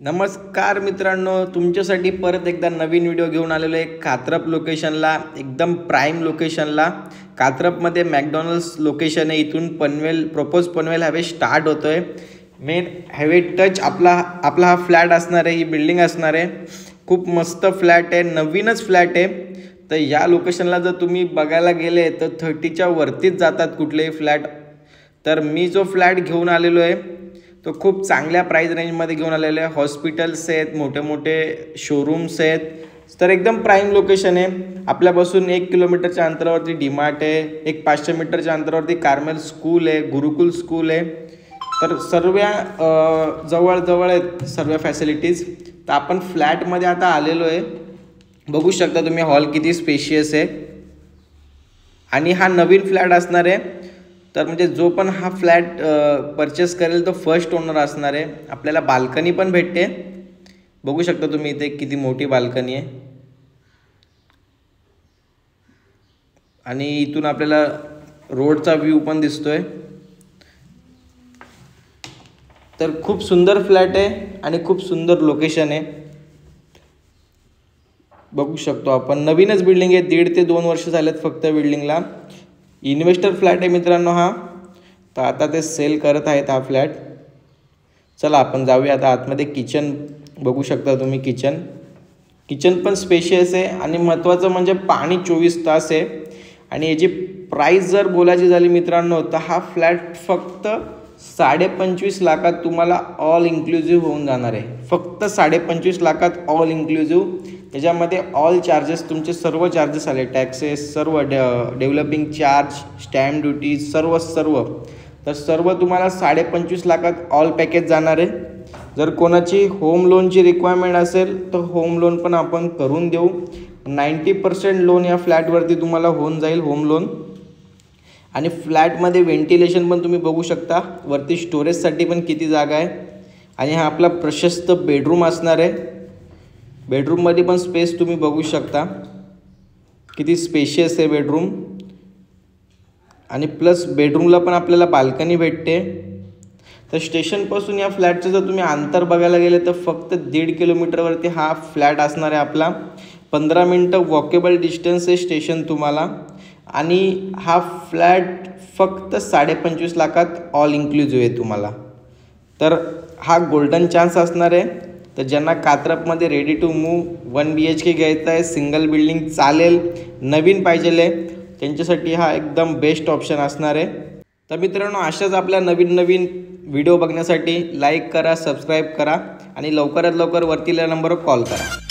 नमस्कार मित्रांनो, तुमच्यासाठी परत एकदा नवीन व्हिडिओ घेऊन आलेलो आहे। कात्रप लोकेशनला, एकदम प्राइम लोकेशनला। कात्रपमध्ये मॅकडॉनल्ड्स लोकेशन आहे। इथून Panvel propose Panvel highway start होतोय। मेन हायवे टच आपला हा फ्लॅट असणार आहे, ही बिल्डिंग असणार आहे। खूप मस्त फ्लॅट आहे, नवीनच फ्लॅट आहे। तर या लोकेशनला जर तुम्ही बघायला गेले तर 30च्या वरतीच जातात कुठलेही फ्लॅट। तर मी जो फ्लॅट घेऊन आलेलो आहे तो खूप चांगल्या प्राइस रेंजमध्ये घेऊन आलेले आहे। हॉस्पिटल्स आहेत, मोठे मोठे शोरूम्स आहेत। तर एकदम प्राइम लोकेशन आहे। आपल्यापासून 1 किलोमीटरच्या अंतरावरती डीमार्ट आहे, एक 500 मीटरच्या अंतरावरती कार्मेल स्कूल आहे, गुरुकुल स्कूल आहे। तर सर्व जवळ आहेत सर्व फॅसिलिटीज। तर आपण फ्लॅटमध्ये आता आलेलो आहे, बघू शकता तुम्ही हॉल किती स्पेशियस आहे। आणि हा नवीन फ्लॅट असणार आहे। तर म्हणजे जो पण हा फ्लॅट परचेस करेल तो फर्स्ट ओनर असणार आहे। आपल्याला बाल्कनी पण भेटते, बघू शकता तुम्ही इथे किती मोठी बाल्कनी आहे। आणि इथून आपल्याला रोडचा व्ह्यू पण दिसतोय। तर खूप सुंदर फ्लॅट आहे आणि खूप सुंदर लोकेशन आहे, बघू शकतो आपण। नवीनच बिल्डिंग आहे, 1.5 ते 2 वर्ष झालेत फक्त बिल्डिंगला। इन्व्हेस्टर फ्लॅट आहे मित्रांनो हा। तर आता ते सेल करत आहेत हा फ्लॅट। चला आपण जाऊया आता आतमध्ये। किचन बघू शकता तुम्ही, किचन पण स्पेशियस आहे। आणि महत्त्वाचं म्हणजे पाणी 24 तास आहे। आणि याची प्राईस जर बोलायची झाली मित्रांनो तर हा फ्लॅट फक्त 25.5 लाखात तुम्हाला ऑल इन्क्लुझिव्ह होऊन जाणार आहे। फक्त 25.5 लाखात ऑल इन्क्लुझिव्ह। त्याच्यामध्ये ऑल चार्जेस, तुमचे सर्व चार्जेस आले, टॅक्सेस सर्व, डेव्हलपिंग चार्ज, स्टॅम्प ड्युटी सर्व। तर सर्व तुम्हाला 25.5 लाखात ऑल पॅकेज जाणार आहे। जर कोणाची होम लोनची रिक्वायरमेंट असेल तर होम लोन पण आपण करून देऊ। 90% लोन या फ्लॅटवरती तुम्हाला होऊन जाईल, होम लोन। आणि फ्लॅटमध्ये व्हेंटिलेशन पण तुम्ही बघू शकता, वरती स्टोरेजसाठी पण किती जागा आहे। आणि हा आपला प्रशस्त बेडरूम असणार आहे। बेडरूममध्ये पण स्पेस तुम्ही बघू शकता, किती स्पेशियस आहे बेडरूम। आणि प्लस बेडरूमला पण आपल्याला बाल्कनी भेटते। तर स्टेशनपासून या फ्लॅटचं जर तुम्ही अंतर बघायला गेले तर फक्त 1.5 किलोमीटरवरती हा फ्लॅट असणार आहे आपला। 15 मिनटं वॉकेबल डिस्टन्स आहे स्टेशन तुम्हाला। आणि हा फ्लॅट फक्त 25.5 लाखात ऑल इन्क्लुझिव्ह आहे तुम्हाला। तर हा गोल्डन चान्स असणार आहे। तर ज्यांना कात्रपमध्ये रेडी टू मूव्ह 1 BHK घ्यायचा आहे, सिंगल बिल्डिंग चालेल, नवीन पाहिजे आहे, त्यांच्यासाठी हा एकदम बेस्ट ऑप्शन असणार आहे। तर मित्रांनो, अशाच आपल्या नवीन व्हिडिओ बघण्यासाठी लाईक करा, सबस्क्राईब करा आणि लवकरात लवकर वरतील्या नंबरवर कॉल करा।